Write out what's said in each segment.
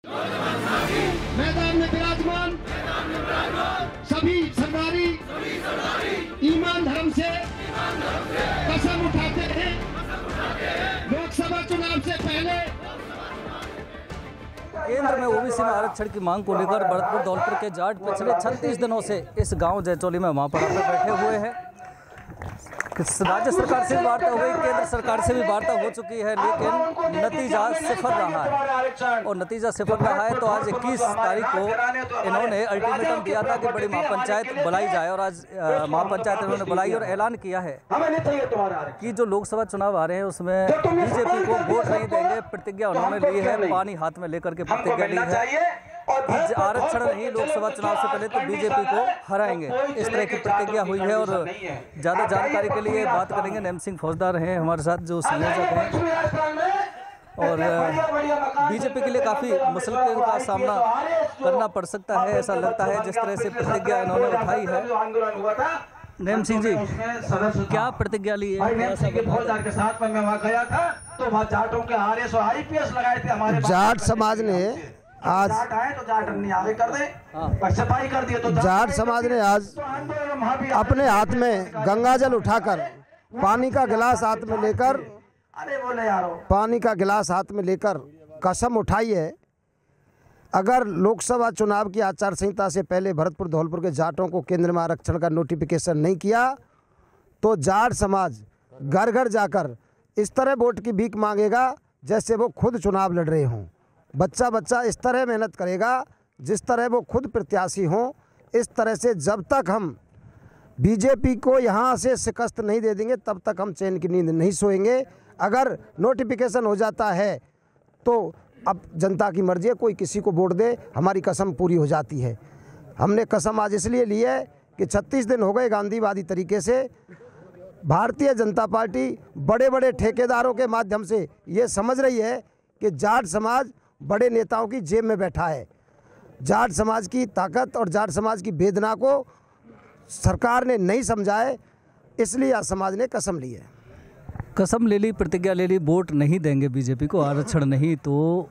मैदान में विराजमान सभी सरदारी ईमान धर्म से कसम उठाते हैं लोकसभा चुनाव से पहले केंद्र में ओबीसी में आरक्षण की मांग को लेकर भरतपुर धौलपुर के जाट पिछले 36 दिनों से इस गांव जयचौली में महापड़ाव में बैठे हुए हैं। राज्य सरकार से भी वार्ता हो गई, केंद्र सरकार से भी वार्ता हो चुकी है, लेकिन नतीजा सिफर रहा है। और नतीजा सिफर रहा है तो आज 21 तारीख को इन्होंने अल्टीमेटम दिया था कि बड़ी महापंचायत बुलाई जाए, और आज महापंचायत इन्होंने बुलाई और ऐलान किया है कि जो लोकसभा चुनाव आ रहे हैं उसमें बीजेपी को वोट नहीं देंगे। प्रतिज्ञा उन्होंने ली है, पानी हाथ में लेकर के प्रतिज्ञा ली है। आरक्षण नहीं, लोकसभा चुनाव से पहले तो बीजेपी को हराएंगे, इस तरह की प्रतिज्ञा हुई है। और ज़्यादा जानकारी के लिए बात करेंगे, नेम सिंह फौजदार हैं हमारे साथ जो संयोजक हैं। और बीजेपी के लिए काफ़ी मुश्किलों का सामना करना पड़ सकता है, ऐसा लगता है जिस तरह से प्रतिज्ञा इन्होंने उठाई है। नेम सिंह जी, क्या प्रतिज्ञा ली है? के साथ में मैं वहाँ गया था तो वहाँ जाटों के IPS लगाए थे हमारे। जाट समाज ने आज तो जाट नहीं आगे कर दे, सफाई कर दिए तो जाट समाज ने आज अपने हाथ में गंगा जल उठाकर पानी का गिलास हाथ में लेकर पानी का गिलास हाथ में लेकर कसम उठाई है, अगर लोकसभा चुनाव की आचार संहिता से पहले भरतपुर धौलपुर के जाटों को केंद्र में आरक्षण का नोटिफिकेशन नहीं किया तो जाट समाज घर घर जाकर इस तरह वोट की भीख मांगेगा जैसे वो खुद चुनाव लड़ रहे हों। बच्चा बच्चा इस तरह मेहनत करेगा जिस तरह वो खुद प्रत्याशी हों। इस तरह से जब तक हम बीजेपी को यहाँ से शिकस्त नहीं दे देंगे तब तक हम चैन की नींद नहीं सोएंगे। अगर नोटिफिकेशन हो जाता है तो अब जनता की मर्जी है, कोई किसी को वोट दे, हमारी कसम पूरी हो जाती है। हमने कसम आज इसलिए ली है कि 36 दिन हो गए गांधीवादी तरीके से भारतीय जनता पार्टी बड़े बड़े ठेकेदारों के माध्यम से ये समझ रही है कि जाट समाज बड़े नेताओं की जेब में बैठा है। जाट समाज की ताकत और जाट समाज की वेदना को सरकार ने नहीं समझा है, इसलिए आज समाज ने कसम ली है। कसम ले ली, प्रतिज्ञा ले ली, वोट नहीं देंगे बीजेपी को, आरक्षण नहीं। तो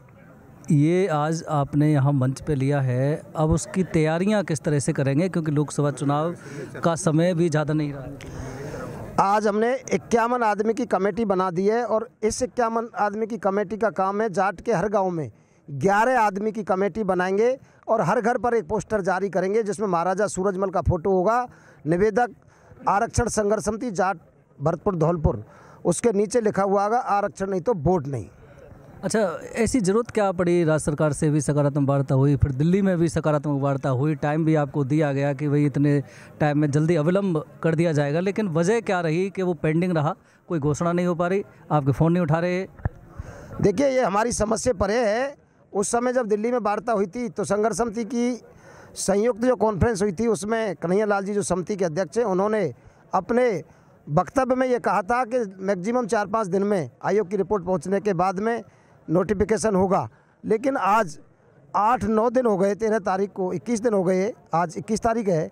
ये आज आपने यहाँ मंच पे लिया है, अब उसकी तैयारियाँ किस तरह से करेंगे, क्योंकि लोकसभा चुनाव का समय भी ज़्यादा नहीं रहा। आज हमने 51 आदमी की कमेटी बना दी है और इस 51 आदमी की कमेटी का काम है जाट के हर गांव में 11 आदमी की कमेटी बनाएंगे और हर घर पर एक पोस्टर जारी करेंगे जिसमें महाराजा सूरजमल का फोटो होगा, निवेदक आरक्षण संघर्ष समिति जाट भरतपुर धौलपुर, उसके नीचे लिखा हुआ होगा आरक्षण नहीं तो वोट नहीं। अच्छा, ऐसी ज़रूरत क्या पड़ी? राज्य सरकार से भी सकारात्मक वार्ता हुई, फिर दिल्ली में भी सकारात्मक वार्ता हुई, टाइम भी आपको दिया गया कि भाई इतने टाइम में जल्दी अविलंब कर दिया जाएगा, लेकिन वजह क्या रही कि वो पेंडिंग रहा, कोई घोषणा नहीं हो पा रही, आपके फ़ोन नहीं उठा रहे? देखिए, ये हमारी समझ से परे है। उस समय जब दिल्ली में वार्ता हुई थी तो संघर्ष समिति की संयुक्त जो कॉन्फ्रेंस हुई थी उसमें कन्हैया लाल जी जो समिति के अध्यक्ष हैं उन्होंने अपने वक्तव्य में ये कहा था कि मैक्सिमम 4-5 दिन में आयोग की रिपोर्ट पहुँचने के बाद में नोटिफिकेशन होगा। लेकिन आज 8-9 दिन हो गए, 13 तारीख को 21 दिन हो गए, आज 21 तारीख है,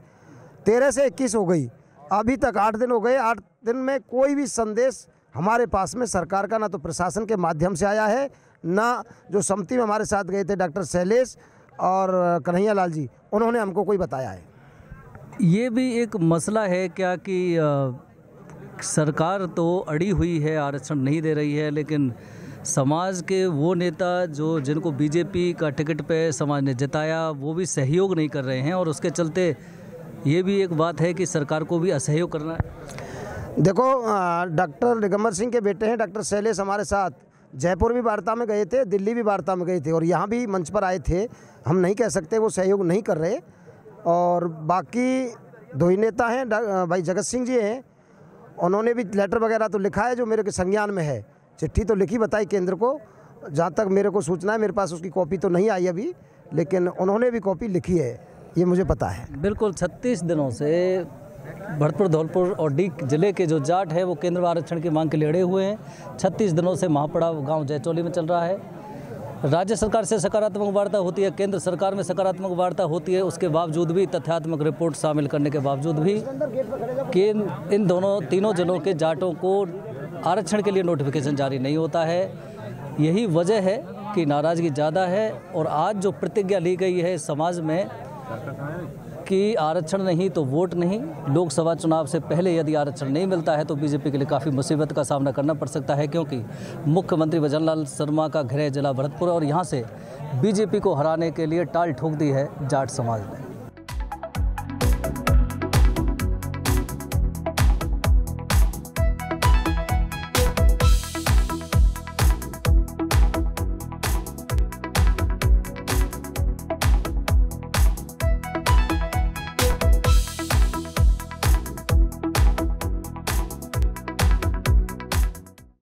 13 से 21 हो गई, अभी तक 8 दिन हो गए। 8 दिन में कोई भी संदेश हमारे पास में सरकार का ना तो प्रशासन के माध्यम से आया है, ना जो समिति में हमारे साथ गए थे डॉक्टर शैलेश और कन्हैया लाल जी, उन्होंने हमको कोई बताया है। ये भी एक मसला है क्या कि सरकार तो अड़ी हुई है, आरक्षण नहीं दे रही है, लेकिन समाज के वो नेता जो जिनको बीजेपी का टिकट पे समाज ने जिताया वो भी सहयोग नहीं कर रहे हैं, और उसके चलते ये भी एक बात है कि सरकार को भी असहयोग करना है। देखो, डॉक्टर दिगंबर सिंह के बेटे हैं डॉक्टर शैलेश, हमारे साथ जयपुर भी वार्ता में गए थे, दिल्ली भी वार्ता में गए थे और यहाँ भी मंच पर आए थे। हम नहीं कह सकते वो सहयोग नहीं कर रहे। और बाकी 2 ही नेता हैं, भाई जगत सिंह जी हैं, उन्होंने भी लेटर वगैरह तो लिखा है जो मेरे के संज्ञान में है, चिट्ठी तो लिखी बताई केंद्र को, जहाँ तक मेरे को सूचना है, मेरे पास उसकी कॉपी तो नहीं आई अभी, लेकिन उन्होंने भी कॉपी लिखी है, ये मुझे पता है। बिल्कुल, 36 दिनों से भरतपुर धौलपुर और डी जिले के जो जाट है वो केंद्र आरक्षण की मांग के लिए अड़े हुए हैं। 36 दिनों से महापड़ाव गांव जयचौली में चल रहा है। राज्य सरकार से सकारात्मक वार्ता होती है, केंद्र सरकार में सकारात्मक वार्ता होती है, उसके बावजूद भी तथ्यात्मक रिपोर्ट शामिल करने के बावजूद भी कि इन तीनों जिलों के जाटों को आरक्षण के लिए नोटिफिकेशन जारी नहीं होता है। यही वजह है की नाराज़गी ज़्यादा है और आज जो प्रतिज्ञा ली गई है समाज में कि आरक्षण नहीं तो वोट नहीं, लोकसभा चुनाव से पहले यदि आरक्षण नहीं मिलता है तो बीजेपी के लिए काफ़ी मुसीबत का सामना करना पड़ सकता है, क्योंकि मुख्यमंत्री भजनलाल शर्मा का गृह जिला भरतपुर और यहाँ से बीजेपी को हराने के लिए टाल ठोक दी है जाट समाज ने।